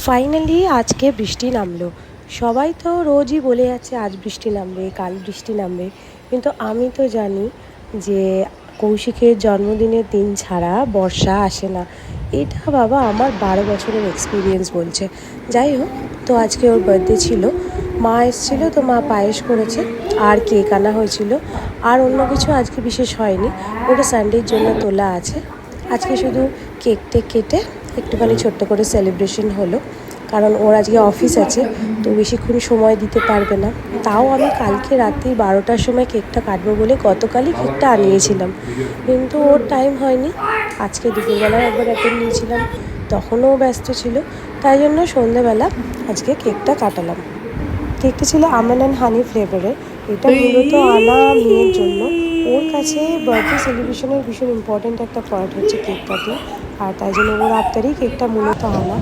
Finally আজকে বৃষ্টি নামলো। সবাই তো রোজই বলে যাচ্ছে আজ বৃষ্টি নামবে, কাল বৃষ্টি নামবে, কিন্তু আমি তো জানি যে কৌশিকের জন্মদিনের দিন ছাড়া বর্ষা আসে না। এটা বাবা আমার 12 বছরের এক্সপিরিয়েন্স বলছে। যাই হোক, তো আজকে ওর বার্থডে ছিল, মা এসেছিল, তো মা পায়েস করেছে আর কেক আনা হয়েছিল। আর অন্য কিছু আজকে বিশেষ হয়নি, ওটা সানডের জন্য তোলা আছে। আজকে শুধু কেকটা কেটে একটুখানি ছোট্ট করে সেলিব্রেশন হলো, কারণ ওর আজকে অফিস আছে, তো বেশিক্ষণ সময় দিতে পারবে না। তাও আমি কালকে রাত্রি 12টার সময় কেকটা কাটবো বলে গতকালই কেকটা আনিয়েছিলাম, কিন্তু ওর টাইম হয়নি। আজকে দুপুরবেলায় একবার অ্যাটেন্ড নিয়েছিলাম, তখনও ব্যস্ত ছিল, তাই জন্য সন্ধ্যেবেলা আজকে কেকটা কাটালাম। কেকটা ছিল আমন্ড অ্যান্ড হানি ফ্লেভারের। এটা মূলত আনা মেয়ের জন্য। ওর কাছে বার্থডে সেলিব্রেশনের ভীষণ ইম্পর্ট্যান্ট একটা পার্ট হচ্ছে কেক কাটিং, আর তাই জন্য ওর আবদারেই কেকটা মূলত আনা।